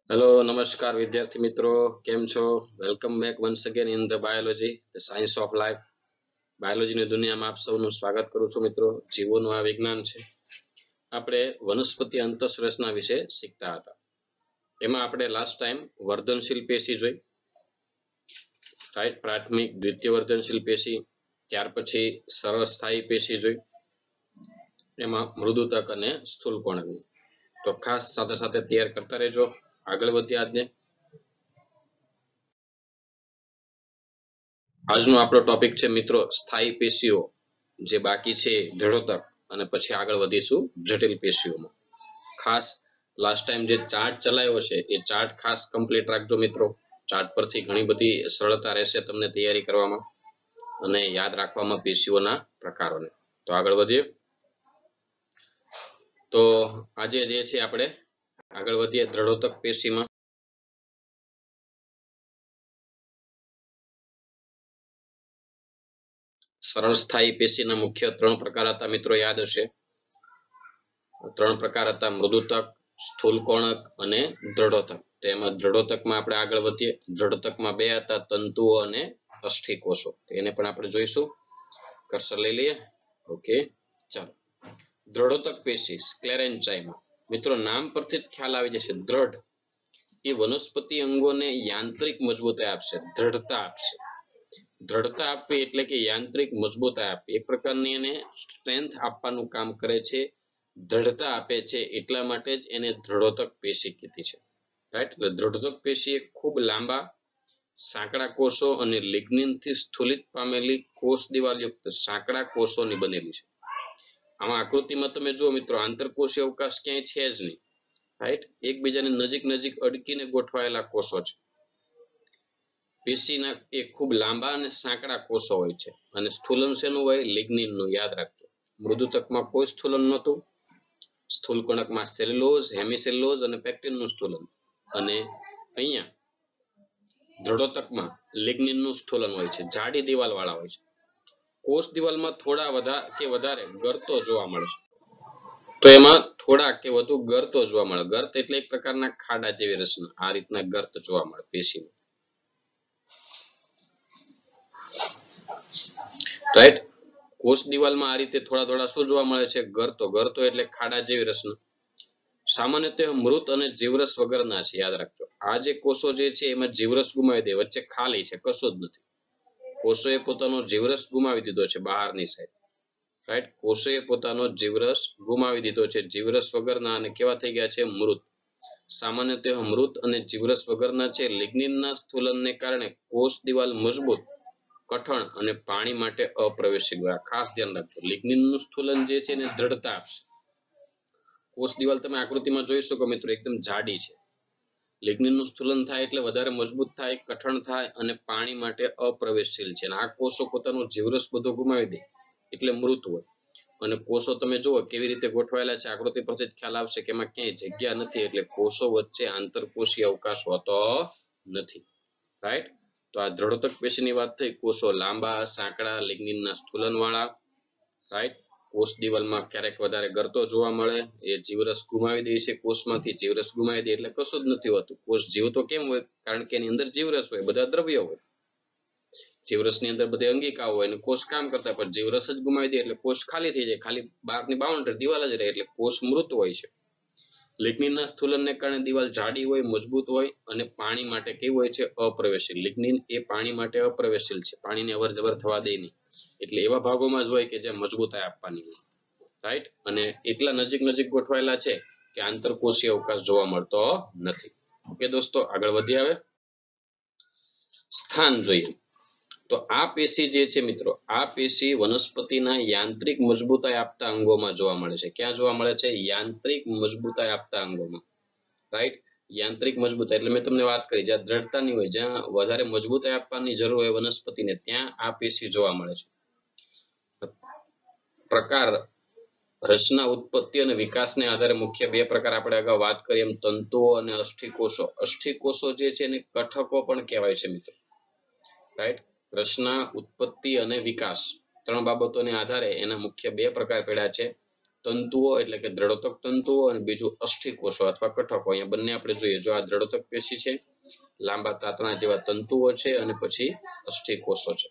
Hello નમસ્કાર વિદ્યાર્થી મિત્રો, કેમ છો? Welcome back once again in the biology, the science of life. બાયોલોજીની દુનિયામાં આપ સૌનું સ્વાગત કરું છું મિત્રો. જીવોનું આ વિજ્ઞાન છે. આપણે વનસ્પતિ અંતઃસંરચના વિશે શીખતા હતા. એમાં આપણે લાસ્ટ ટાઈમ વર્ધનશીલ પેશી જોઈ, રાઈટ? પ્રાથમિક, દ્વિતીય વર્ધનશીલ પેશી, ત્યાર પછી સરળ સ્થાયી પેશી જોઈ, એમાં મૃદુતક અને સ્થૂલકોણકની. તો ખાસ સાથે સાથે તૈયાર કરતા રહેજો. આગળ વધીએ આજને. આજનો આપણો ટોપિક છે મિત્રો સ્થાયી પેશીઓ, જે બાકી છે જડોતક, અને પછી આગળ વધીશું જટિલ પેશીઓમાં. ખાસ લાસ્ટ ટાઈમ જે ચાર્ટ ચલાવ્યો છે એ ચાર્ટ ખાસ કમ્પ્લીટ રાખજો મિત્રો. ચાર્ટ પરથી ઘણી બધી સરળતા રહેશે તમને તૈયારી કરવામાં અને યાદ રાખવામાં પેશીઓના પ્રકારોને. તો આગળ વધીએ. તો આજે જે છે આપણે આગળ વધીએ દ્રઢોતક પેશીમાં. સરળ સ્થાયી પેશીના મુખ્ય 3 પ્રકાર હતા મિત્રો, યાદ હશે. 3 પ્રકાર હતા: મૃદુતક, સ્થૂલકોણક અને દ્રઢોતક. તો એમાં દ્રઢોતકમાં આપણે આગળ વધીએ. દ્રઢોતકમાં 2 હતા, તંતુઓ અને અસ્થિકોષો. એને પણ આપણે જોઈશું. કર્સર લઈ લઈએ. ઓકે, ચાલો. દ્રઢોતક પેશી સ્ક્લેરેન્ચાઇમા. મિત્રો નામ પરથી જ ખ્યાલ આવી જશે, દ્રઢ એ વનસ્પતિ અંગોને યાંત્રિક મજબૂતાઈ આપશે, દ્રઢતા આપશે. દ્રઢતા આપવી એટલે કે યાંત્રિક મજબૂતાઈ આપવી, એક પ્રકારની એને સ્ટ્રેન્થ આપવાનું કામ કરે છે, દ્રઢતા આપે છે. એટલા માટે જ એને દ્રઢોતક પેશી કીધી છે, રાઈટ? એટલે દ્રઢોતક પેશી એક ખૂબ લાંબા સાંકડા કોષો અને લિગ્નિનથી સ્થુલિત પામેલી કોષ દિવાલયુક્ત સાંકડા કોષોની બનેલી છે. આમાં આકૃતિમાં તમે જુઓ મિત્રો, આંતરકોષીય અવકાશ ક્યાંય છે જ નહીં, રાઈટ? એકબીજાની નજીક નજીક અડકીને ગોઠવાયેલા કોષો છે. પેશીના એ ખૂબ લાંબા અને સાંકડા કોષો હોય છે. અને સ્થૂલન શેનું હોય? લિગ્નિનનું. યાદ રાખજો. મૃદુતકમાં કોઈ સ્થૂલન નહોતું. સ્થૂલકોણકમાં સેલ્યુલોઝ, હેમિસેલ્યુલોઝ અને પેક્ટિનનું સ્થૂલન. અને અહીંયા દ્રઢોતકમાં લિગ્નિનનું સ્થૂલન હોય છે. જાડી દિવાલ વાળા હોય છે. કોષ દિવાલમાં થોડા કે વધારે ગર્તો જોવા મળે છે. તો એમાં થોડા કે વધુ ગર્તો જોવા મળે. ગર્ત એટલે એક પ્રકારના ખાડા જેવી રચના. આ રીતના ગર્ત જોવા મળે પેશીમાં, રાઈટ? કોષ દિવાલમાં આ રીતે થોડા શું જોવા મળે છે? ગર્તો. ગર્તો એટલે ખાડા જેવી રચના. સામાન્યતઃ મૃત અને જીવરસ વગરના છે, યાદ રાખજો. આ જે કોષો જે છે એમાં જીવરસ ગુમાવી દે, વચ્ચે ખાલી છે, કશું જ નથી. કોષોએ પોતાનો જીવરસ ગુમાવી દીધો છે બહારની સાઈડ, રાઈટ? કોષોએ પોતાનો જીવરસ ગુમાવી દીધો છે. જીવરસ વગરના અને કેવા થઈ ગયા છે? મૃત. સામાન્યતઃ મૃત અને જીવરસ વગરના છે. લિગ્નિનના સ્થૂલનને કારણે કોષ દિવાલ મજબૂત, કઠણ અને પાણી માટે અપ્રવેશી હોય. ખાસ ધ્યાન રાખજો. લિગ્નિનનું સ્થૂલન જે છે એને દ્રઢતા આપશે. કોષ દિવાલ તમે આકૃતિમાં જોઈ શકો મિત્રો, એકદમ જાડી છે. લિગ્નિનનું સ્થૂલન થાય એટલે વધારે મજબૂત થાય, કઠણ થાય અને પાણી માટે અપ્રવેશશીલ છે. આ કોષો પોતાનો જીવરસ બધો ગુમાવી દે એટલે મૃત હોય. અને કોષો તમે જુઓ કેવી રીતે ગોઠવાયેલા છે, આકૃતિ પરથી જ ખ્યાલ આવશે કે એમાં ક્યાંય જગ્યા નથી. એટલે કોષો વચ્ચે આંતરકોષીય અવકાશ હોતો નથી, રાઈટ? તો આ દ્રઢોતક પેશીની વાત થઈ. કોષો લાંબા, સાંકડા, લિગ્નિનના સ્થૂલન વાળા, રાઈટ? કોષ દિવાલમાં ક્યારેક વધારે ગર્તો જોવા મળે. એ જીવરસ ગુમાવી દે છે. કોષમાંથી જીવરસ ગુમાવી દે એટલે કશું જ નથી હોતું. કોષ જીવતો કેમ હોય? કારણ કે એની અંદર જીવરસ હોય, બધા દ્રવ્ય હોય. જીવરસની અંદર બધી અંગિકાઓ હોય અને કોષ કામ કરતા, પણ જીવરસ જ ગુમાવી દે એટલે કોષ ખાલી થઈ જાય. ખાલી બહારની બાઉન્ડ્રી દિવાલ જ રહે એટલે કોષ મૃત હોય છે. લિગ્નિનના સ્થૂલનને કારણે દિવાલ જાડી હોય, મજબૂત હોય અને પાણી માટે કેવું હોય છે? અપ્રવેશીલ. લિગ્નિન એ પાણી માટે અપ્રવેશીલ છે, પાણીને અવર જવર થવા દે નહીં. એટલે એવા ભાગોમાં જ હોય કે જે મજબૂતાઈ આપવાની હોય, રાઈટ? અને એટલા નજીક ગોઠવાયેલા છે કે આંતરકોષીય અવકાશ જોવા મળતો નથી. ઓકે દોસ્તો, આગળ વધીએ. હવે સ્થાન જોઈએ. તો આ પેશી જે છે મિત્રો, આ પેશી વનસ્પતિના યાંત્રિક મજબૂતાઈ આપતા અંગોમાં જોવા મળે છે. ક્યાં જોવા મળે છે? યાંત્રિક મજબૂતાઈ આપતા અંગોમાં, રાઈટ? યાંત્રિક મજબૂતાઈ એટલે મેં તમને વાત કરી, જ્યાં દ્રઢતાની હોય, જ્યાં વધારે મજબૂતાઈ આપવાની જરૂર હોય વનસ્પતિને, ત્યાં આ પેશી જોવા મળે છે. પ્રકાર, રચના, ઉત્પત્તિ અને વિકાસને આધારે મુખ્ય 2 પ્રકાર આપણે અગાઉ વાત કરી એમ તંતુઓ અને અસ્થિકોષો. અસ્થિકોષો જે છે એને કઠકો પણ કહેવાય છે મિત્રો, રાઈટ? રચના, ઉત્પત્તિ અને વિકાસ 3 બાબતોને આધારે એના મુખ્ય 2 પ્રકાર પડ્યા છે, તંતુઓ એટલે કે દ્રઢોતક તંતુઓ અને બીજું અસ્થિકોષો અથવા કઠકો. અહીંયા બંને આપણે જોઈએ. જો આ દ્રઢોતક પેશી છે, લાંબા તાતણા જેવા તંતુઓ છે અને પછી અસ્થિકોષો છે.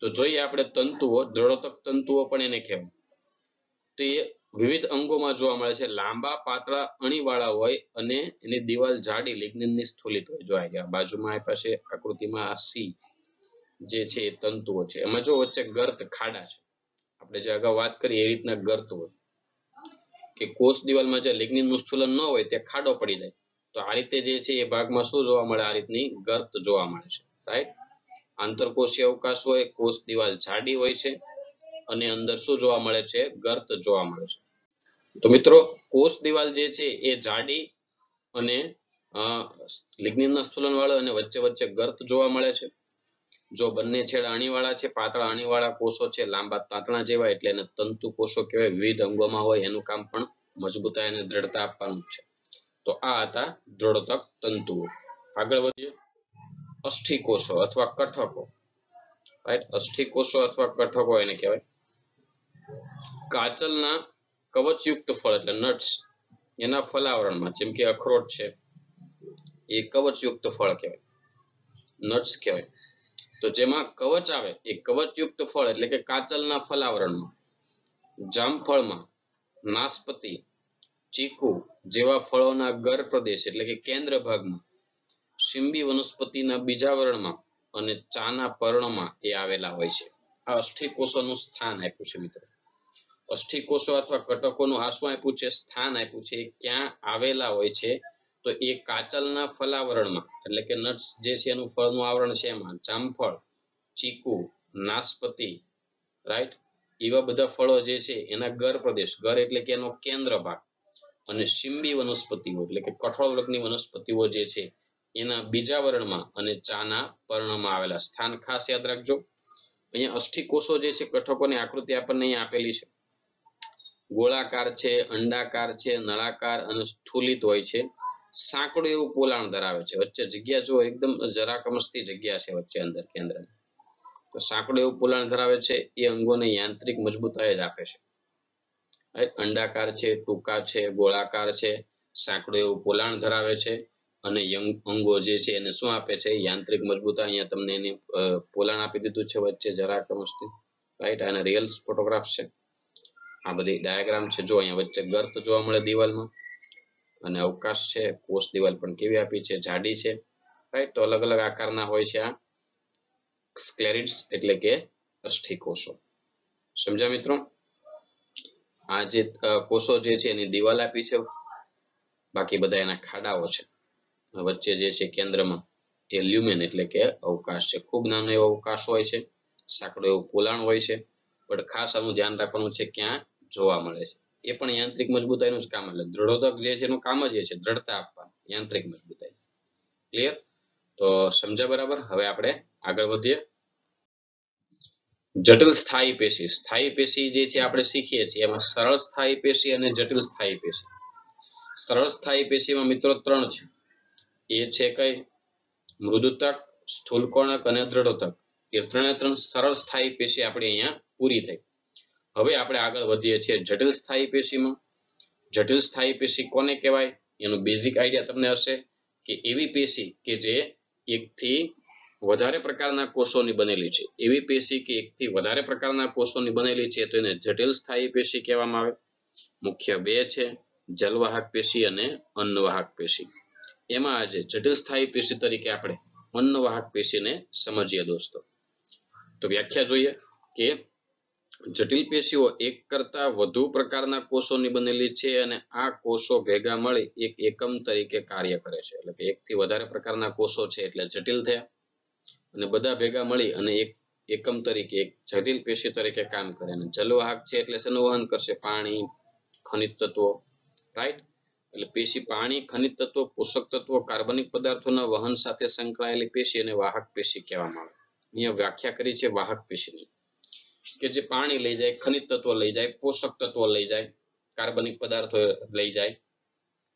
તો જોઈએ આપણે તંતુઓ, દ્રઢોતક તંતુઓ પણ એને કહેવાય. તે વિવિધ અંગોમાં જોવા મળે છે. લાંબા પાતળા અણીવાળા હોય અને એની દિવાલ જાડી લિગ્નિનની સ્થૂલિત હોય. જો આ બાજુમાં આપ્યા છે આકૃતિમાં, આ સી જે છે એ તંતુઓ છે. એમાં જો વચ્ચે ગર્ત ખાડા છે, આપણે જે અગાઉ વાત કરી એ રીતના ગર્ત હોય કે કોષ દિવાલમાં જે લિગ્નિનનું સ્થૂલન ન હોય ત્યાં ખાડો પડી જાય. તો આ રીતે જે છે એ ભાગમાં શું જોવા મળે? આ રીતની ગર્ત જોવા મળે છે. રાઈટ. આંતરકોષીય અવકાશ હોય, કોષ દિવાલ જાડી હોય છે અને અંદર શું જોવા મળે છે? ગર્ત જોવા મળે છે. તો મિત્રો, કોષ દિવાલ જે છે એ જાડી અને લિગ્નિનના સ્થૂલન વાળો અને વચ્ચે વચ્ચે ગર્ત જોવા મળે છે. જો બંને છેડા અણીવાળા છે, પાતળા અણીવાળા કોષો છે, લાંબા તાતણા જેવા, એટલે એને તંતુ કોષો કહેવાય. વિવિધ અંગોમાં હોય, એનું કામ પણ મજબૂતાઈ અને દ્રઢતા આપવાનું છે. તો આ હતા દ્રઢોતક તંતુઓ. આગળ વધીએ. અસ્થિકોષો અથવા કઠકો. રાઈટ. અસ્થિકોષો અથવા કઠકો એને કહેવાય. કાચલના કવચયુક્ત ફળ એટલે નટ્સ, એના ફલાવરણમાં, જેમ કે અખરોટ છે, એ કવચયુક્ત ફળ કહેવાય, નટ્સ કહેવાય. તો જેમાં કવચ આવે એ કવચયુક્ત ફળ એટલે કે કાચલના ફલાવરણમાં, જામફળમાં, નાશપતિ, ચીકુ જેવા ફળોના ગર પ્રદેશ એટલે કે કેન્દ્ર ભાગમાં, શીંબી વનસ્પતિના બીજાવરણમાં અને ચાના પર્ણમાં એ આવેલા હોય છે. આ અસ્થિકોષોનું સ્થાન આપ્યું છે મિત્રો. અસ્થિકોષો અથવા કટકોનું આ શું આપ્યું છે? સ્થાન આપ્યું છે. ક્યાં આવેલા હોય છે? તો એ કાચલના ફલાવરણમાં એટલે કે નટ્સ જે છે એનું ફળનું આવરણ છે એમાં જામફળ, ચીકુ, નાશપતિ, રાઈટ, એવા બધા ફળો જે છે એના ગર પ્રદેશ, ગર એટલે કે એનો કેન્દ્ર ભાગ, અને શીંબી વનસ્પતિઓ એટલે કે કઠોળ વર્ગની વનસ્પતિઓ જે છે એના બીજાવરણમાં અને ચાના પર્ણમાં આવેલા. સ્થાન ખાસ યાદ રાખજો. અહીંયા અસ્થિકોષો જે છે, કઠકોની આકૃતિ આપણને અહીંયા આપેલી છે. ગોળાકાર છે, અંડાકાર છે, નળાકાર અને સ્થૂલિત હોય છે. સાંકડું એવું પોલાણ ધરાવે છે. વચ્ચે જગ્યા જો એકદમ જરાક અમસ્તી જગ્યા છે વચ્ચે અંદર કેન્દ્ર. તો સાંકડું એવું પોલાણ ધરાવે છે. એ અંગોને યાંત્રિક મજબૂતાઈ જ આપે છે. અંડાકાર છે, ટૂંકા છે, ગોળાકાર છે, સાંકડું એવું પોલાણ ધરાવે છે અને અંગો જે છે એને શું આપે છે? યાંત્રિક મજબૂતાઈ. અહીંયા તમને એની પોલાણ આપી દીધું છે વચ્ચે જરાક અમસ્તી. રાઈટ. આના રિયલ ફોટોગ્રાફ છે. આ બધી ડાયાગ્રામ છે. જો અહીંયા વચ્ચે ગર્ત જોવા મળે દિવાલમાં અને અવકાશ છે. કોષ દિવાલ પણ કેવી આપી છે? જાડી છે. રાઈટ. તો અલગ અલગ આકારના હોય છે આ સ્ક્લેરિડ્સ એટલે કે અસ્થિકોષો. સમજ્યા મિત્રો? આ જે કોષો જે છે એની દિવાલ આપી છે, બાકી બધા એના ખાડાઓ છે. વચ્ચે જે છે કેન્દ્રમાં એ લ્યુમેન એટલે કે અવકાશ છે. ખૂબ નાનો એવો અવકાશ હોય છે, સાંકડો એવું પોલાણ હોય છે, પણ ખાસ આનું ધ્યાન રાખવાનું છે ક્યાં જોવા મળે છે. એ પણ યાંત્રિક મજબૂતાઈનું જ કામ. એટલે દ્રઢોતક જે છે એનું કામ જ એ છે દ્રઢતા આપવાનું, યાંત્રિક મજબૂતાઈ. ક્લિયર? તો સમજ્યા બરાબર? હવે આપણે આગળ વધીએ. જટિલ સ્થાયી પેશી. સ્થાયી પેશી જે છે આપણે શીખીએ છીએ એમાં સરળ સ્થાયી પેશી અને જટિલ સ્થાયી પેશી. સરળ સ્થાયી પેશીમાં મિત્રો 3 છે. એ છે કઈ? મૃદુતક, સ્થૂલકોણક અને દ્રઢોતક. એ 3 સરળ સ્થાયી પેશી આપણી અહીંયા પૂરી થઈ. હવે આપણે આગળ વધીએ છીએ જટિલ સ્થાયી પેશીમાં. જટિલ સ્થાયી પેશી કોને કહેવાય? એનું બેઝિક આઈડિયા તમને હશે કે એવી પેશી કે જે એકથી વધારે પ્રકારના કોષોની બનેલી છે. એવી પેશી કે એકથી વધારે પ્રકારના કોષોની બનેલી છે તો એને જટિલ સ્થાયી પેશી કહેવામાં આવે. મુખ્ય 2 છે, જલવાહક પેશી અને અન્નવાહક પેશી. એમાં આજે જટિલ સ્થાયી પેશી તરીકે આપણે અન્નવાહક પેશીને સમજીએ દોસ્તો. તો વ્યાખ્યા જોઈએ કે જટિલ પેશીઓ એક કરતા વધુ પ્રકારના કોષોની બનેલી છે અને આ કોષો ભેગા મળી એક એકમ તરીકે કાર્ય કરે છે. એટલે કે એકથી વધારે પ્રકારના કોષો છે એટલે જટિલ થયા, અને બધા ભેગા મળી અને એક એકમ તરીકે એક જટિલ પેશી તરીકે કામ કરે. અને જલવાહક છે એટલે શેનું વહન કરશે? પાણી, ખનિજ તત્વો. રાઈટ. એટલે પેશી પાણી, ખનિજ તત્વો, પોષક તત્વો, કાર્બનિક પદાર્થોના વહન સાથે સંકળાયેલી પેશી અને વાહક પેશી કહેવામાં આવે. અહીંયા વ્યાખ્યા કરી છે વાહક પેશીની, કે જે પાણી લઈ જાય, ખનિજ તત્વો લઈ જાય, પોષક તત્વો લઈ જાય, કાર્બનિક પદાર્થો લઈ જાય.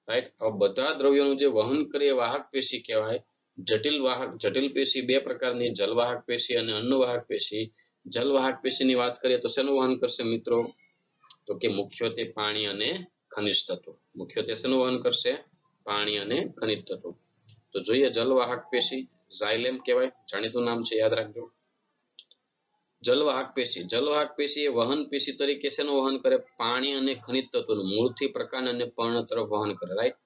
રાઈટ. આ બધા દ્રવ્યોનું જે વહન કરે એ વાહક પેશી કહેવાય. જટિલ પેશી 2 પ્રકારની, જલવાહક પેશી અને અન્નવાહક પેશી. જલવાહક પેશીની વાત કરીએ તો શેનું વહન કરશે મિત્રો? તો કે મુખ્યત્વે પાણી અને ખનિજ તત્વો. મુખ્યત્વે શેનું વહન કરશે? પાણી અને ખનિજ તત્વો. તો જોઈએ જલવાહક પેશી, ઝાયલેમ કહેવાય, જાણીતું નામ છે, યાદ રાખજો. જલવાહક પેશી, જલવાહક પેશી એ વહન પેશી તરીકે શેનું વહન કરે? પાણી અને ખનિજ તત્વોનું મૂળથી પ્રકાંડ અને પર્ણ તરફ વહન કરે, રાઈટ.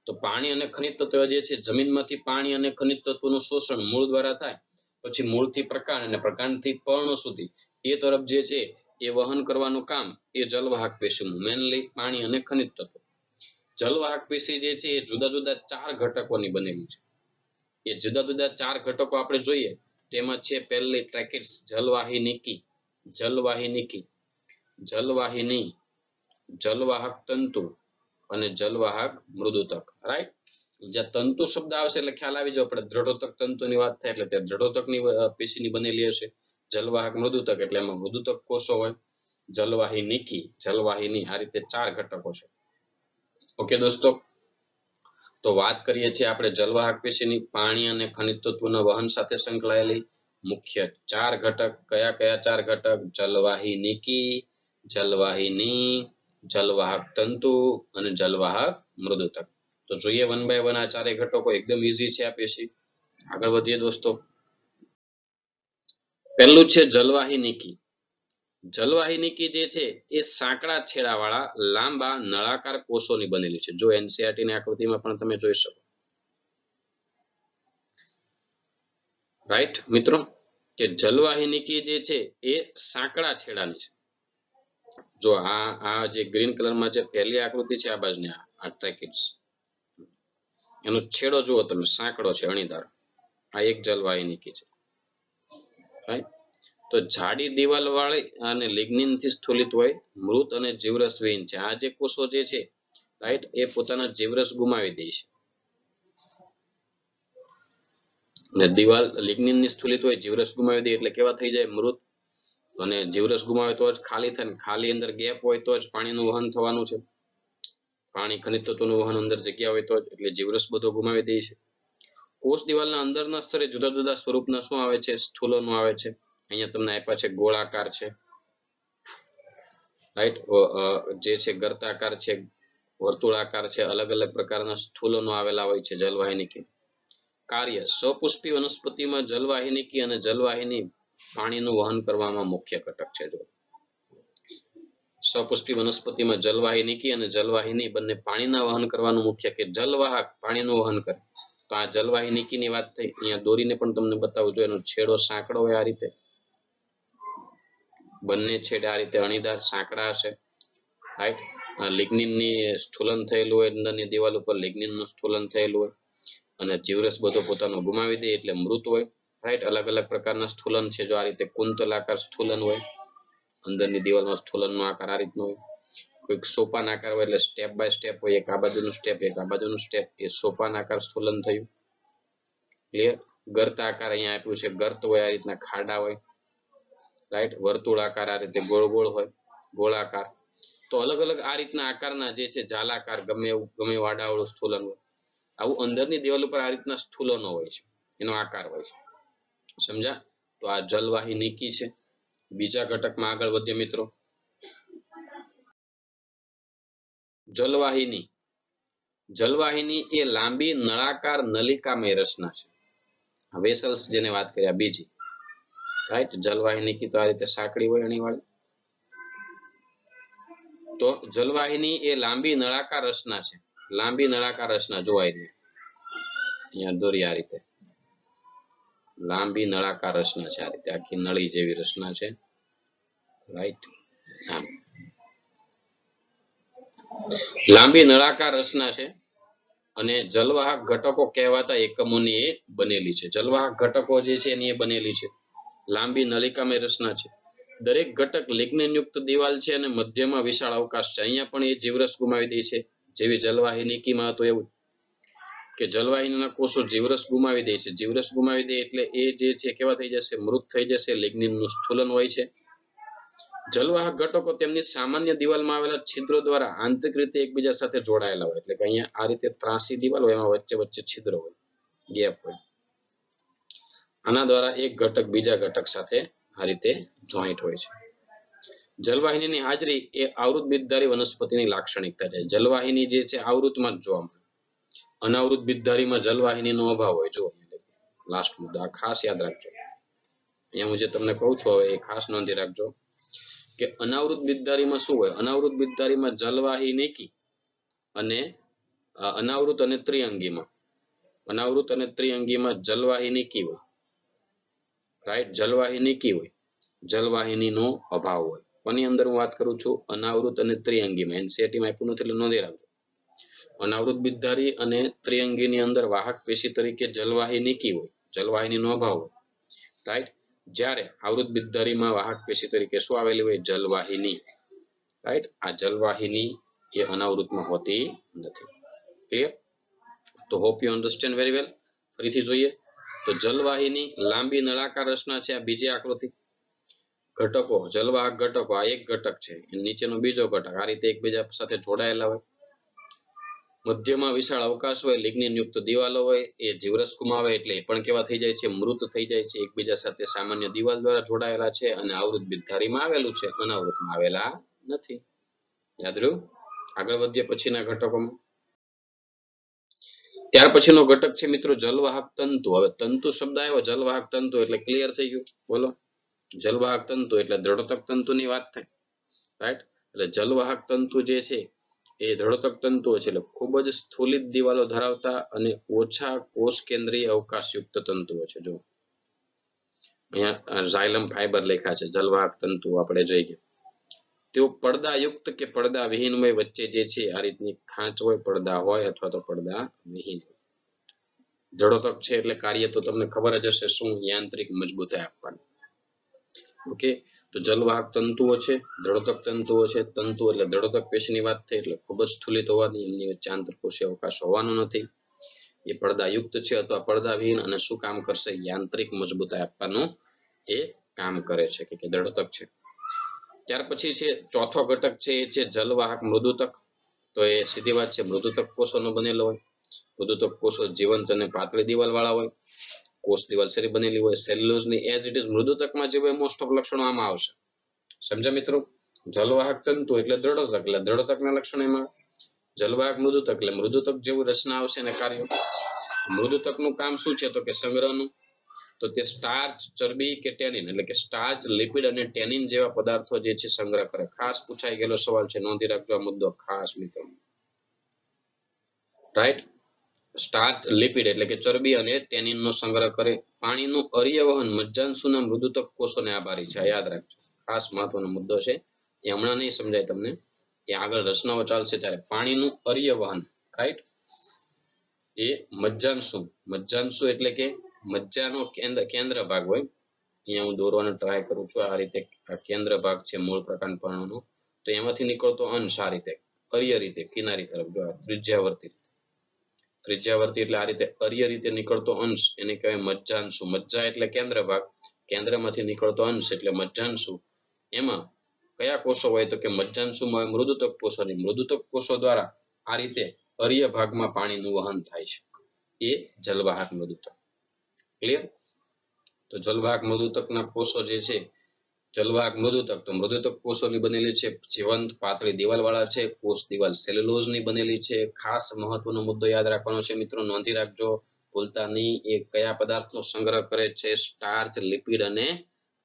તો પાણી અને ખનિજ તત્વો જે છે, જમીનમાંથી પાણી અને ખનિજ તત્વોનું શોષણ મૂળ દ્વારા થાય, પછી મૂળથી પ્રકાંડ અને પ્રકાંડથી પર્ણ સુધી એ તરફ જે છે એ વહન કરવાનું કામ એ જલવાહક પેશીનું, મેનલી પાણી અને ખનિજ તત્વો. જલવાહક પેશી જે છે એ જુદા જુદા 4 ઘટકોની બનેલી છે. એ જુદા જુદા 4 ઘટકો આપણે જોઈએ તેમાં છે પહેલી ટ્રેકિટ્સ, જલવાહિનીકી, જલવાહિનીકી, જલવાહિની, જલવાહક તંતુ અને જલવાહક મૃદુતક, રાઈટ. જ્યાં તંતુ શબ્દ આવશે એટલે ખ્યાલ આવી જાવ આપણે દ્રઢોતક તંતુની વાત થાય એટલે ત્યાં દ્રઢોતકની પેશીની બનેલી હશે. જલવાહક મૃદુતક એટલે એમાં મૃદુતક કોષો હોય. જલવાહિનીકી, જલવાહિની, આ રીતે 4 ઘટકો છે. ઓકે દોસ્તો, તો વાત કરીએ છીએ આપણે જલવાહક પેશીની પાણી અને ખનિજ તત્વોના વહન સાથે સંકળાયેલી મુખ્ય 4 ઘટક. કયા કયા 4 ઘટક? જલવાહિનીકી, જલવાહિની, જલવાહક તંતુ અને જલવાહક મૃદુતક. તો જોઈએ વન બાય વન આ 4 ઘટકો. એકદમ ઈઝી છે આ પેશી. આગળ વધીએ દોસ્તો. પહેલું છે જલવાહિનીકી. જલવાહિનીકી જે છે એ સાંકડા છેડાવાળા લાંબા નળાકાર કોષોની બનેલી છે. જો એનસીઈઆરટી ની આકૃતિમાં પણ તમે જોઈ શકો, રાઈટ મિત્રો, કે જલવાહિનીકી જે છે એ સાંકડા છેડાની છે. જો આ જે ગ્રીન કલરમાં જે પહેલી આકૃતિ છે આ બાજુની, આ ટ્રેકિટ્સ, એનો છેડો જુઓ તમે, સાંકડો છે, અણીદાર. આ એક જલવાહિનીકી છે, રાઈટ. તો જાડી દિવાલ વાળી અને લિગ્નિન થી સ્થુલિત હોય, મૃત અને જીવરસ વિહીન છે. આ જે કોષો જે છે, રાઈટ, એ પોતાના જીવરસ ગુમાવી દે છે. અને દિવાલ લિગ્નિન ની સ્થુલિત હોય, જીવરસ ગુમાવી દે એટલે કેવા થઈ જાય? મૃત. અને જીવરસ ગુમાવે તો જ ખાલી થાય, ખાલી અંદર ગેપ હોય તો જ પાણીનું વહન થવાનું છે. પાણી ખનિજ તત્વોનું વહન અંદર જગ્યા હોય તો જ, એટલે જીવરસ બધો ગુમાવી દે છે. કોષ દિવાલના અંદરના સ્તરે જુદા જુદા સ્વરૂપના શું આવે છે? સ્થૂલનો આવે છે. અહીંયા તમને આપ્યા છે ગોળાકાર છે, રાઈટ, જે છે ગર્તાકાર છે, વર્તુળાકાર છે, અલગ અલગ પ્રકારના સ્થૂલનો આવેલા હોય છે જલવાહિનીકી. કાર્ય, સપુષ્પી વનસ્પતિમાં જલવાહિનીકી અને જલવાહિની પાણીનું વહન કરવામાં મુખ્ય ઘટક છે. જો સપુષ્પી વનસ્પતિમાં જલવાહિનીકી અને જલવાહિની બંને પાણીના વહન કરવાનું મુખ્ય, કે જલવાહક પાણીનું વહન કરે. તો આ જલવાહિનીકીની વાત થઈ. અહીંયા દોરીને પણ તમને બતાવું જોઈએ, એનો છેડો સાંકડો હોય આ રીતે, બંને છેડે આ રીતે અણીદાર સાંકડા હશે, રાઈટ. લિગ્નિનની સ્થૂલન થયેલું હોય, અંદરની દિવાલ ઉપર લિગ્નિનનું સ્થૂલન થયેલું હોય, અને જીવરસ બધો પોતાનો ગુમાવી દે એટલે મૃત હોય, રાઈટ. અલગ અલગ પ્રકારના સ્થૂલન છે. જો આ રીતે કુંતલાકાર સ્થૂલન હોય, અંદરની દિવાલમાં સ્થૂલનનો આકાર આ રીતનો હોય. કોઈક સોપાન આકાર હોય એટલે સ્ટેપ બાય સ્ટેપ હોય, એક આ બાજુનું સ્ટેપ, એક આ બાજુનું સ્ટેપ, એ સોપાન આકાર સ્થૂલન થયું. ક્લિયર. ગર્ત આકાર અહીંયા આપ્યું છે, ગર્ત હોય આ રીતના ખાડા હોય, રાઈટ. વર્તુળાકાર આ રીતે ગોળ ગોળ હોય, ગોળાકાર. તો અલગ અલગ આ રીતના આકારના જે છે, જાલાકાર, ગમે વાડાવાળું સ્થૂલન હોય. આવું અંદરની દિવાલ ઉપર આ રીતના સ્થૂલનો હોય છે, એનો આકાર હોય છે. સમજા? તો આ જલવાહિનીકી છે. બીજા ઘટકમાં આગળ વધીએ મિત્રો. જલવાહિની. જલવાહિની એ લાંબી નળાકાર નલિકામય રચના છે. વેસલ્સ જેને વાત કરી, આ બીજી, રાઈટ. જલવાહિનીકી તો આ રીતે સાંકડી હોય, અણીવાળી. તો જલવાહિની એ લાંબી નળાકાર રચના છે. લાંબી નળાકાર રચના જોવાય છે અહીંયા દોરી આ રીતે, લાંબી નળાકાર રચના છે. આ રીતે આખી નળી જેવી રચના છે, રાઈટ. આમ લાંબી નળાકાર રચના છે અને જલવાહક ઘટકો કહેવાતા એકમોની એ બનેલી છે. જલવાહક ઘટકો જે છે એની એ બનેલી છે. લાંબી નલિકામય રચના છે. દરેક ઘટક લિગ્નિન યુક્ત દિવાલ છે અને મધ્યમાં વિશાળ અવકાશ છે. અહીંયા પણ એ જીવરસ ગુમાવી દે છે, જેવી જલવાહિનીકીમાં હતો એવું, કે જલવાહિનીના કોષો જીવરસ ગુમાવી દે છે. જીવરસ ગુમાવી દે એટલે એ જે છે કેવા થઈ જશે? મૃત થઈ જશે. લિગ્નિનનું સ્થૂલન હોય છે. જલવાહક ઘટકો તેમની સામાન્ય દિવાલમાં આવેલા છિદ્રો દ્વારા આંતરિક રીતે એકબીજા સાથે જોડાયેલા હોય. એટલે કે અહીંયા આ રીતે ત્રાંસી દિવાલ હોય, એમાં વચ્ચે વચ્ચે છિદ્રો હોય, ગેપ હોય. આના દ્વારા એક ઘટક બીજા ઘટક સાથે આ રીતે જોઈન્ટ હોય છે. જલવાહિનીની હાજરી એ આવૃત બીજધારી વનસ્પતિની લાક્ષણિકતા છે. જલવાહિની જે છે આવૃતમાં જ જોવા મળે. અનાવૃત બીજધારીમાં જલવાહિનીનો અભાવ હોય. જો લાસ્ટ મુદ્દો આ ખાસ યાદ રાખજો. અહીંયા હું જે તમને કહું છું હવે એ ખાસ નોંધી રાખજો કે અનાવૃત બીજધારીમાં શું હોય. અનાવૃત બીજધારીમાં જલવાહિનીકી અને અનાવૃત અને ત્રિઅંગીમાં જલવાહિનીકી હોય. રાઈટ, જલવાહિનીકી હોય, જલવાહિનીનો અભાવ હોય. કોની અંદર હું વાત કરું છું? અનાવૃત અને ત્રિઅંગીમાં. એનસીઈઆરટીમાં આપ્યું નથી એટલે નોંધી રાખજો. અનાવૃત બીજધારી અને ત્રિઅંગીની અંદર વાહક પેશી તરીકે જલવાહિનીકી હોય, જલવાહિનીનો અભાવ હોય. રાઈટ, જ્યારે આવૃત બીજધારીમાં વાહક પેશી તરીકે શું આવેલી હોય? જલવાહિની. રાઈટ, આ જલવાહિની એ અનાવૃતમાં હોતી નથી. ક્લિયર? તો hope you understand very well. ફરીથી જોઈએ તો જલવાહિની લાંબી નળાકાર રચના છે. આ બીજી આકૃતિ. ઘટકો, જલવાહક ઘટકો, આ એક ઘટક છે, નીચેનો બીજો ઘટક, આ રીતે એકબીજા સાથે જોડાયેલા હોય. મધ્યમાં વિશાળ અવકાશ હોય, લિગ્નિન યુક્ત દિવાલો હોય. એ જીવરસ ગુમાવે એટલે એ પણ કેવા થઈ જાય છે? મૃત થઈ જાય છે. એકબીજા સાથે સામાન્ય દિવાલ દ્વારા જોડાયેલા છે અને આવૃત બીજધારીમાં આવેલું છે, અનાવૃતમાં આવેલા નથી. યાદ રહ્યું? આગળ વધીએ પછીના ઘટકોમાં. ત્યાર પછીનો ઘટક છે મિત્રો જલવાહક તંતુ. હવે તંતુ શબ્દ આવ્યો, જલવાહક તંતુ એટલે ક્લિયર થઈ ગયું. બોલો, જલવાહક તંતુ એટલે દ્રઢોતક તંતુની વાત થાય. રાઈટ, એટલે જલવાહક તંતુ જે છે એ દ્રઢોતક તંતુઓ છે, એટલે ખૂબ જ સ્થૂલિત દિવાલો ધરાવતા અને ઓછા કોષ કેન્દ્રીય અવકાશયુક્ત તંતુઓ છે. જો અહીંયા ઝાયલમ ફાઈબર લખ્યા છે, જલવાહક તંતુ આપણે જોઈ ગયા. તેઓ પડદાયુક્ત કે પડદા વિહીન હોય. વચ્ચે જે છે આ રીતની ખાંચ હોય, પડદા હોય અથવા તો પડદા વિહીન. દ્રઢોતક છે એટલે કાર્ય તો તમને ખબર જ હશે, શું? યાંત્રિક મજબૂતાઈ આપવાની. ઓકે, તો જલવાહક તંતુઓ છે, દ્રઢોતક તંતુઓ છે. તંતુ એટલે દ્રઢોતક પેશીની વાત થઈ એટલે ખૂબ જ સ્થૂલિત હોવાની, એમની વચ્ચે આંતરકોષીય અવકાશ હોવાનો નથી. એ પડદાયુક્ત છે અથવા પડદાવિહીન અને શું કામ કરશે? યાંત્રિક મજબૂતાઈ આપવાનું એ કામ કરે છે કે દ્રઢોતક છે. ત્યાર પછી છે ચોથો ઘટક છે એ છે જલવાહક મૃદુતક. તો એ સીધી વાત છે, મૃદુતક કોષોનો બનેલો હોય. મૃદુતક કોષો જીવંત અને પાતળી દિવાલ વાળા હોય. કોષ દિવાલ શેની બનેલી હોય? સેલ્યુલોઝની. એઝ ઇટ ઇઝ મૃદુતકમાં જે હોય મોસ્ટ ઓફ લક્ષણો આમાં આવશે. સમજ્યા મિત્રો? જલવાહક તંતુ એટલે દ્રઢોતક, એટલે દ્રઢોતકના લક્ષણો એમાં. જલવાહક મૃદુતક એટલે મૃદુતક જેવું રચના આવશે અને કાર્ય. મૃદુતકનું કામ શું છે? તો કે સંગ્રહનું. તો તે સ્ટાર્ચ, ચરબી કે ટેનિન, એટલે કે સ્ટાર્ચ, લિપિડ અને ટેનિન જેવા પદાર્થો જે છે સંગ્રહ કરે. ખાસ પૂછાઈ ગયેલો સવાલ છે, નોંધી રાખજો આ મુદ્દો ખાસ મિત્રો. રાઈટ, સ્ટાર્ચ, લિપિડ એટલે કે ચરબી અને ટેનિનનો સંગ્રહ કરે. પાણીનું અર્યવહન મજ્જાંશુના મૃદુતક કોષોને આભારી છે. યાદ રાખજો, ખાસ મહત્વનો મુદ્દો છે. એ હમણાં નહીં સમજાય તમને, એ આગળ રચનાઓ ચાલશે ત્યારે. પાણીનું અર્યવહન, રાઈટ, એ મજ્જાંશુ એટલે કે મજ્જાનો કેન્દ્ર ભાગ હોય. અહીંયા હું દોરવાનો ટ્રાય કરું છું. આ રીતે આ કેન્દ્ર ભાગ છે મૂળ પ્રકાંડ પર્ણનો. તો એમાંથી નીકળતો અંશ આ રીતે અર્ય રીતે કિનારી તરફ, જો ત્રિજ્યાવર્તી એટલે આ રીતે અર્ય રીતે નીકળતો અંશ એને કહેવાય મજ્જાંશુ. મજ્જા એટલે કેન્દ્ર ભાગ, કેન્દ્રમાંથી નીકળતો અંશ એટલે મજ્જાંશુ. એમાં કયા કોષો હોય? તો કે મજ્જાંશુમાં મૃદુતક કોષો. મૃદુતક કોષો દ્વારા આ રીતે અર્ય ભાગમાં પાણીનું વહન થાય છે. એ જલવાહક મૃદુતક. ક્લિયર? તો જલવાહક મૃદુતકના કોષો જે છે, જલવાહક મૃદુતક, તો મૃદુતક કોષોની બનેલી છે, જીવંત પાતળી દિવાલ વાળા છે. કોષ દિવાલ સેલ્યુલોઝની બનેલી છે. ખાસ મહત્વનો મુદ્દો યાદ રાખવાનો છે મિત્રો, નોંધી રાખજો, ભૂલતા નહીં. એ કયા પદાર્થનો સંગ્રહ કરે છે? સ્ટાર્ચ, લિપિડ અને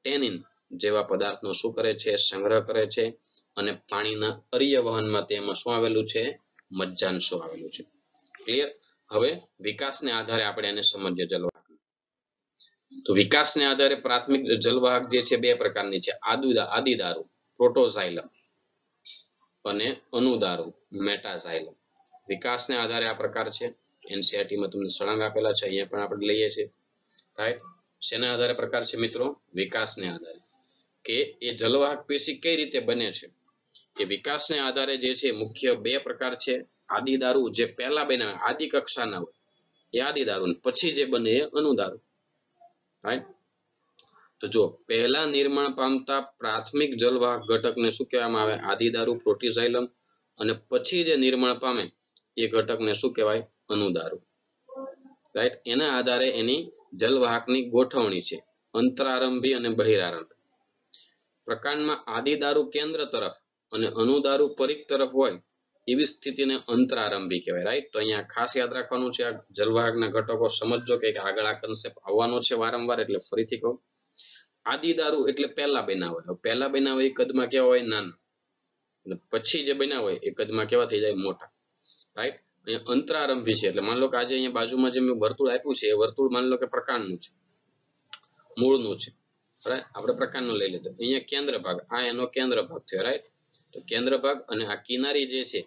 ટેનિન જેવા પદાર્થનો શું કરે છે? સંગ્રહ કરે છે. અને પાણીના અર્યવહનમાં તેમાં શું આવેલું છે? મજ્જાંશો આવેલું છે. ક્લિયર? હવે વિકાસને આધારે આપણે એને સમજીએ. જલવાહક, તો વિકાસને આધારે પ્રાથમિક જલવાહક જે છે બે પ્રકારની છે. આદિદારુ પ્રોટોઝાઇલમ અને અનુદારુ મેટાઝાઇલમ. વિકાસને આધારે આ પ્રકાર છે. એનસીઈઆરટીમાં તમને સળંગ આપેલા છે, અહીંયા પણ આપણે લઈએ છીએ. રાઈટ, શેના આધારે પ્રકાર છે મિત્રો? વિકાસને આધારે. કે એ જલવાહક પેશી કઈ રીતે બને છે? એ વિકાસને આધારે જે છે મુખ્ય બે પ્રકાર છે. આદિદારુ જે પહેલા બન્યા આદિ કક્ષાના હોય એ આદિદારુ, પછી જે બને એ અનુદારુ. રાઈટ, તો જો પહેલા નિર્માણ પામતા પ્રાથમિક જલવાહક ઘટકને શું કહેવામાં આવે? આદિદારુ પ્રોટીઝાઇલમ. અને પછી જે નિર્માણ પામે એ ઘટકને શું કહેવાય? અનુદારુ. રાઈટ, એના આધારે એની જલવાહકની ગોઠવણી છે, અંતરારંભી અને બહિરારંભ. પ્રકાંડમાં આદિદારુ કેન્દ્ર તરફ અને અનુદારુ પરિઘ તરફ હોય એવી સ્થિતિને અંતરારંભી કહેવાય. રાઈટ? તો અહીંયા ખાસ યાદ રાખવાનું છે, આ જલવાહકના ઘટકો સમજજો કે આગળ આ કન્સેપ્ટ આવવાનો છે વારંવાર, એટલે ફરીથી કહું. આદિદારુ એટલે પહેલા બન્યા હોય. પહેલા બન્યા હોય એ કદમાં કેવા હોય? નાના. અને પછી જે બન્યા હોય એ કદમાં કેવા થઈ જાય? મોટા. રાઈટ? અહીંયા અંતરારંભી છે એટલે માન લો કે આજે અહીંયા બાજુમાં જે મેં વર્તુળ આપ્યું છે એ વર્તુળ માન લો કે પ્રકાંડનું છે, મૂળનું છે. રાઈટ? આપણે પ્રકાંડનું લઈ લીધું. અહીંયા કેન્દ્ર ભાગ, આ એનો કેન્દ્ર ભાગ થયો. રાઈટ? તો કેન્દ્ર ભાગ અને આ કિનારી જે છે,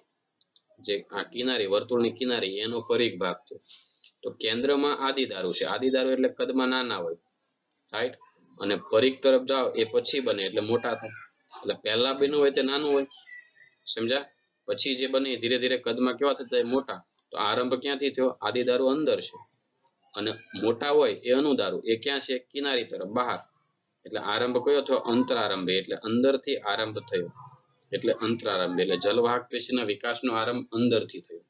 જે આ કિનારી વર્તુળની કિનારી એનો પરિઘ ભાગ થયો. તો કેન્દ્રમાં આદિદારુ છે. આદિદારુ એટલે કદમાં નાના હોય. રાઈટ? અને પરિઘ તરફ જાઓ એ પછી બને એટલે મોટા થાય. એટલે પહેલા બન્યું હોય તે નાનું હોય, સમજ્યા? પછી જે બને ધીરે ધીરે કદમાં કેવા થતા જાય? મોટા. તો આરંભ ક્યાંથી થયો? આદિદારુ અંદર છે અને મોટા હોય એ અનુદારુ, એ ક્યાં છે? કિનારી તરફ, બહાર. એટલે આરંભ કયો થયો? અંતરારંભી. એટલે અંદરથી આરંભ થયો એટલે અંતરારંભી. એટલે જલવાહક પેશીના વિકાસનો આરંભ અંદરથી થયો.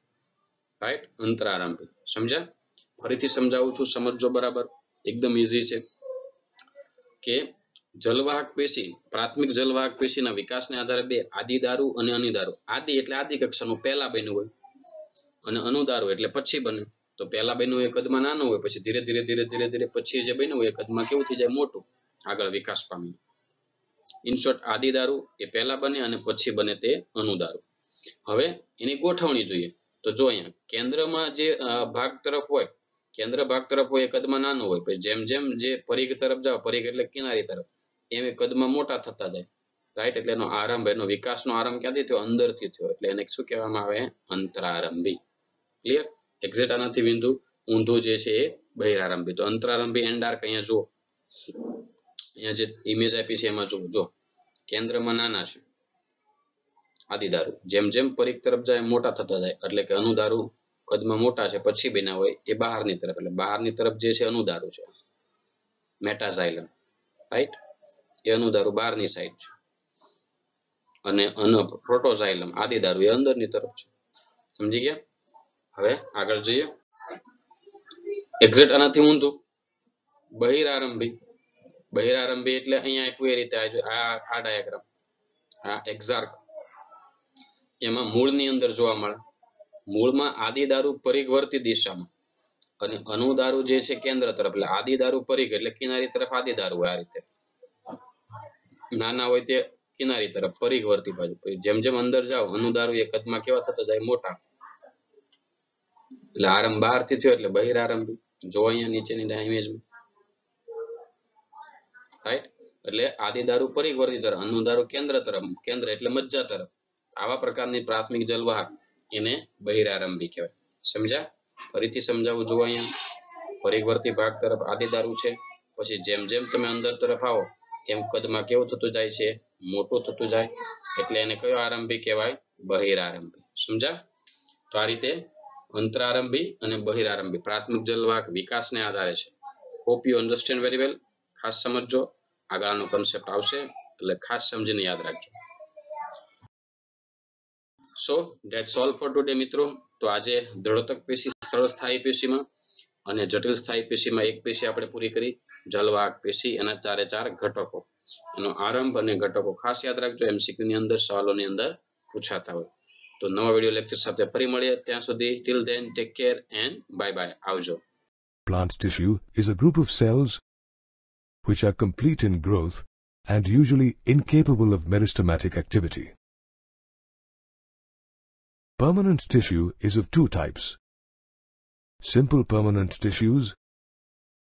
રાઈટ? અંતરારંભી. સમજ્યા? ફરીથી સમજાવું છું, સમજજો બરાબર. એકદમ ઈઝી છે કે જલવાહક પેશી, પ્રાથમિક જલવાહક પેશીના વિકાસને આધારે બે આદિદારુ અને અનુદારુ. આદિ એટલે આદિ કક્ષાનું પહેલા બન્યું હોય અને અનુદારુ એટલે પછી બને. તો પહેલા બન્યું એ કદમાં નાનું હોય, પછી ધીરે ધીરે ધીરે ધીરે ધીરે પછી જે બન્યું હોય એ કદમાં કેવું થઈ જાય? મોટું, આગળ વિકાસ પામે. ઇન શોર્ટ, આદિદારુ એ પહેલા બને અને પછી બને તે અનુદારુ. હવે એની ગોઠવણી જોઈએ તો જો અહીંયા કેન્દ્રમાં જે ભાગ તરફ હોય, કેન્દ્ર ભાગ તરફ હોય એ કદમાં નાનું હોય, પછી જેમ જેમ જે પરિઘ તરફ જાઓ, પરિઘ એટલે કિનારી તરફ, એમ એ કદમાં મોટા થતા જાય. રાઈટ? એટલે એનો આરંભ, એનો વિકાસનો આરંભ ક્યાંથી થયો? અંદરથી થયો. એટલે એને શું કહેવામાં આવે? અંતરારંભી. ક્લિયર? એક્ઝેક્ટ આનાથી બિંદુ ઊંધું જે છે એ બહિરારંભી. તો અંતરારંભી એન્ડાર્ક અહીંયા જુઓ, અહીંયા જે ઇમેજ આપી છે એમાં જુઓ, જો કેન્દ્રમાં નાના છે આદિદારુ, જેમ જેમ પરિઘ તરફ જાય મોટા થતા જાય. એટલે કે અનુદારુ કદમાં મોટા છે, પછી બન્યા હોય એ બહારની તરફ. એટલે બહારની તરફ જે છે અનુદારુ છે, મેટાઝાઇલમ. રાઈટ? એ અનુદારુ બહારની સાઈડ છે અને પ્રોટોઝાઇલમ આદિદારુ એ અંદરની તરફ છે. સમજી ગયા? હવે આગળ જઈએ. એક્ઝેક્ટ આનાથી ઊંધું બહિરારંભી. બહિરારંભી એટલે અહીંયા એક રીતે આ ડાયાગ્રામ, આ એક્ઝાર્ક, એમાં મૂળની અંદર જોવા મળે. મૂળમાં આદિદારુ પરિઘવર્તી દિશામાં અને અનુદારુ જે છે કેન્દ્ર તરફ. એટલે આદિદારુ પરિઘ એટલે કિનારી તરફ આદિદારુ હોય, આ રીતે નાના હોય તે કિનારી તરફ પરિઘવર્તી બાજુ. જેમ જેમ અંદર જાઓ અનુદારુ એ કદમાં કેવા થતા જાય? મોટા. એટલે આરંભ બહારથી થયો એટલે બહિરારંભી. જો અહીંયા નીચેની ઇમેજમાં. રાઈટ? એટલે આદિદારુ પરિઘવર્તી તરફ, અનુદારુ કેન્દ્ર તરફ, કેન્દ્ર એટલે મજ્જા તરફ. આવા પ્રકારની પ્રાથમિક જલવાહક એને બહિરારંભી કહેવાય. સમજ્યા? ફરીથી સમજાવું. જુઓ અહીંયા પરિઘવર્તી ભાગ તરફ આદિદારુ છે, પછી જેમ જેમ તમે અંદર તરફ આવો એમ કદમાં કેવું થતું જાય છે? મોટું થતું જાય. એટલે એને કયો આરંભી કહેવાય? બહિરારંભી. સમજ્યા? તો આ રીતે અંતરારંભી અને બહિરારંભી પ્રાથમિક જલવાહક વિકાસને આધારે છે. Hope you understand very well. ખાસ સમજજો, આગળનો કન્સેપ્ટ આવશે એટલે ખાસ સમજીને યાદ રાખજો. સો ધેટ્સ ઓલ ફોર ટુડે મિત્રો. તો આજે દ્રઢોતક પેશી, સરળ સ્થાયી પેશીમાં અને જટિલ સ્થાયી પેશીમાં એક પેશી આપણે પૂરી કરી, જલવાહક પેશી. એના 4 ઘટકો, એનો આરંભ અને ઘટકો ખાસ યાદ રાખજો. MCQ ની અંદર, સવાલોની અંદર પૂછાતા હોય. તો નવા વિડિયો લેક્ચર સાથે ફરી મળીએ. ત્યાં સુધી till then take care and bye bye. આવજો. Plant tissue is a group of cells which are complete in growth and usually incapable of meristematic activity. Permanent tissue is of two types: simple permanent tissues,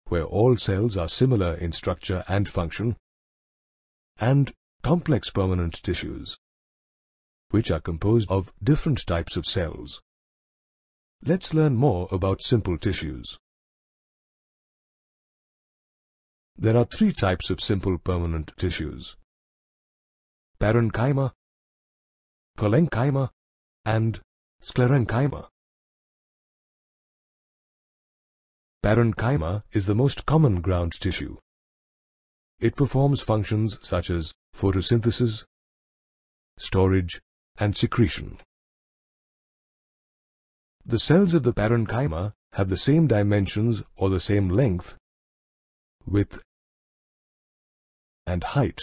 where all cells are similar in structure and function, and complex permanent tissues, which are composed of different types of cells. Let's learn more about simple tissues. There are 3 types of simple permanent tissues: parenchyma, parenchyma, and sclerenchyma. Parenchyma is the most common ground tissue. It performs functions such as photosynthesis, storage, and secretion. The cells of the parenchyma have the same dimensions or the same length, width, and height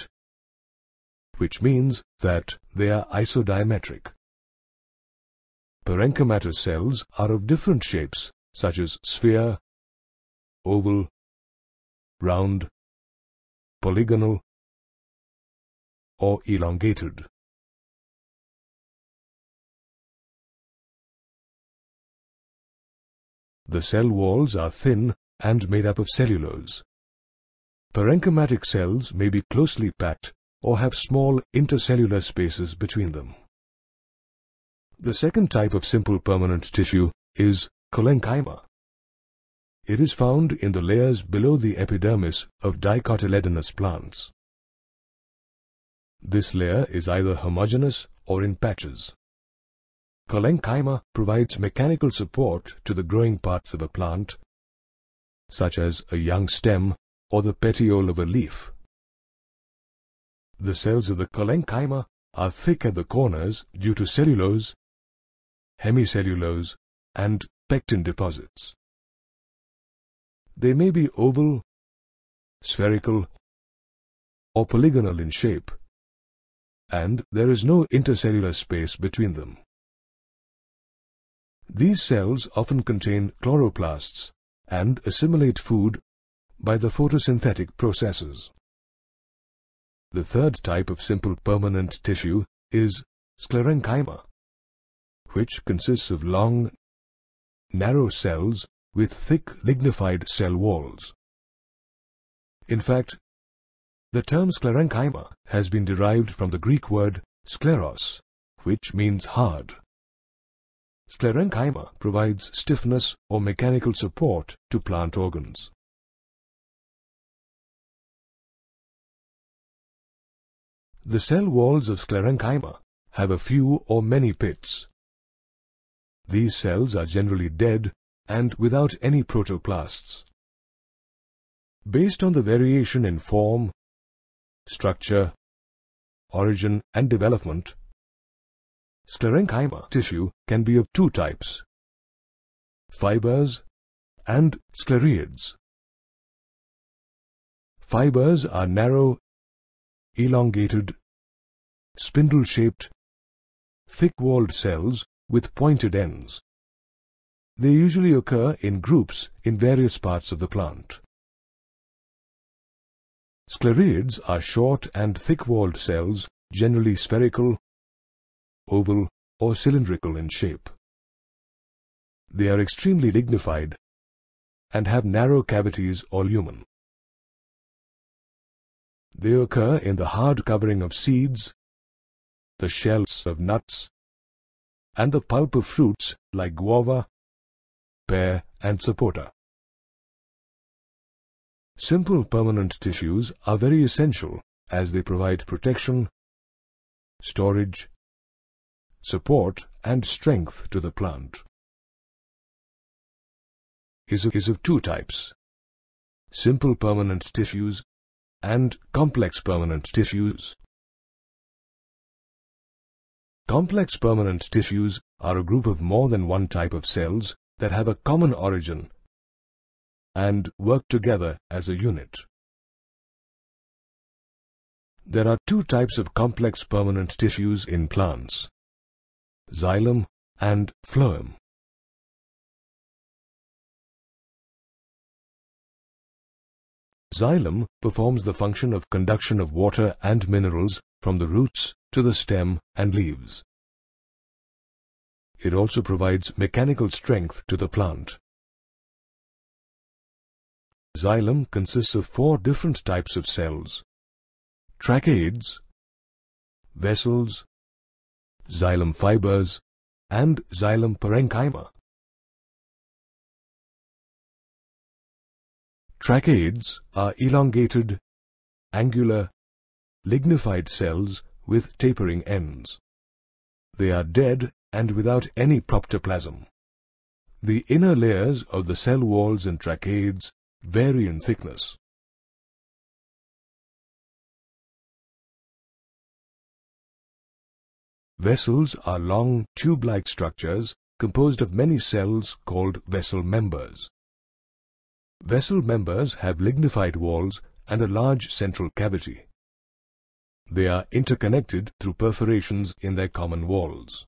which means that they are isodiametric. Parenchymatous cells are of different shapes, such as sphere, oval, round, polygonal, or elongated. The cell walls are thin and made up of cellulose. Parenchymatic cells may be closely packed or have small intercellular spaces between them. The second type of simple permanent tissue is cholenchyma. It is found in the layers below the epidermis of dicotyledonous plants. This layer is either homogeneous or in patches. Cholenchyma provides mechanical support to the growing parts of a plant, such as a young stem or the petiole of a leaf. The cells of the cholenchyma are thick at the corners due to cellulose, hemicellulose, and pectin deposits. They may be oval, spherical, or polygonal in shape, and there is no intercellular space between them. These cells often contain chloroplasts and assimilate food by the photosynthetic processes. The third type of simple permanent tissue is sclerenchyma, which consists of long, narrow cells with thick lignified cell walls. In fact, the term sclerenchyma has been derived from the Greek word skleros, which means hard. Sclerenchyma provides stiffness or mechanical support to plant organs. The cell walls of sclerenchyma have a few or many pits. These cells are generally dead and without any protoplasts. Based on the variation in form, structure, origin, and development, sclerenchyma tissue can be of two types: fibers and sclereids. Fibers are narrow, elongated, spindle-shaped, thick-walled cells with pointed ends. They usually occur in groups in various parts of the plant. Sclereids are short and thick-walled cells, generally spherical, oval, or cylindrical in shape. They are extremely lignified and have narrow cavities or lumen. They occur in the hard covering of seeds, the shells of nuts, and the pulp of fruits like guava, pear, and sapota. Simple permanent tissues are very essential as they provide protection, storage, support, and strength to the plant. Is of two types: simple permanent tissues and complex permanent tissues. Complex permanent tissues are a group of more than one type of cells that have a common origin and work together as a unit. There are two types of complex permanent tissues in plants: xylem and phloem. Xylem performs the function of conduction of water and minerals from the roots to the stem and leaves. It also provides mechanical strength to the plant. Xylem consists of four different types of cells: tracheids, vessels, xylem fibers, and xylem parenchyma. Tracheids are elongated, angular, lignified cells with tapering ends. They are dead and without any proptoplasm. The inner layers of the cell walls in tracheids vary in thickness. Vessels are long, tube-like structures composed of many cells called vessel members. Vessel members have lignified walls and a large central cavity. they are interconnected through perforations in their common walls.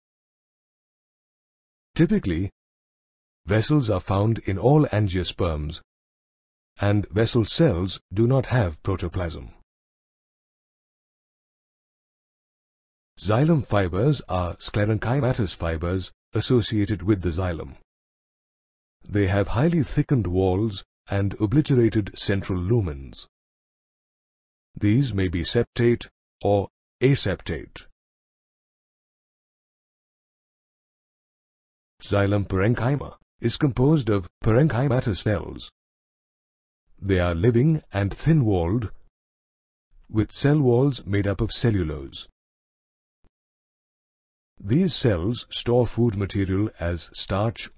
Typically, vessels are found in all angiosperms, and vessel cells do not have protoplasm. Xylem fibers are sclerenchymatous fibers associated with the xylem. They have highly thickened walls and obliterated central lumens. These may be septate or aseptate. Xylem parenchyma is composed of parenchymatous cells. They are living and thin-walled, with cell walls made up of cellulose. These cells store food material as starch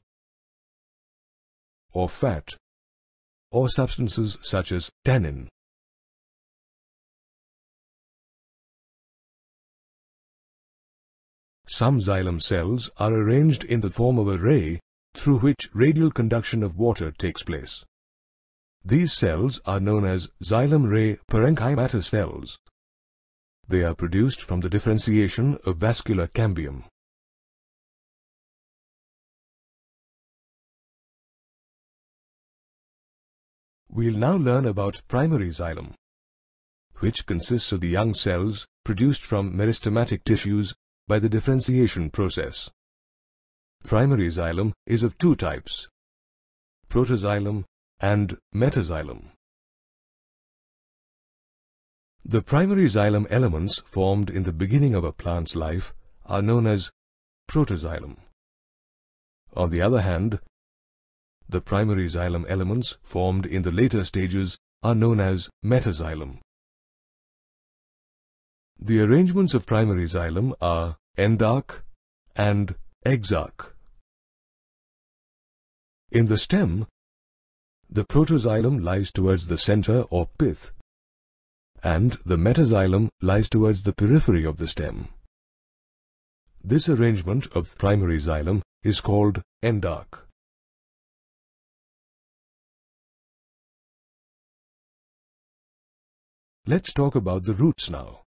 or fat, or substances such as tannin. Some xylem cells are arranged in the form of a ray through which radial conduction of water takes place. These cells are known as xylem ray parenchymatous cells. They are produced from the differentiation of vascular cambium. We'll now learn about primary xylem, which consists of the young cells produced from meristematic tissues by the differentiation process. Primary xylem is of two types, protoxylem and metaxylem. The primary xylem elements formed in the beginning of a plant's life are known as protoxylem. On the other hand, the primary xylem elements formed in the later stages are known as metaxylem. The arrangements of primary xylem are endarch and exarch. In the stem, the protoxylem lies towards the center or pith, and the metaxylem lies towards the periphery of the stem. This arrangement of primary xylem is called endarch. Let's talk about the roots now.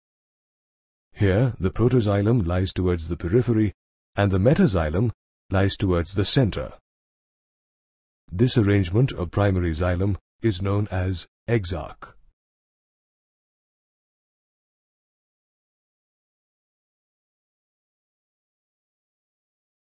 Here, the protoxylem lies towards the periphery, and the metaxylem lies towards the center. This arrangement of primary xylem is known as exarch.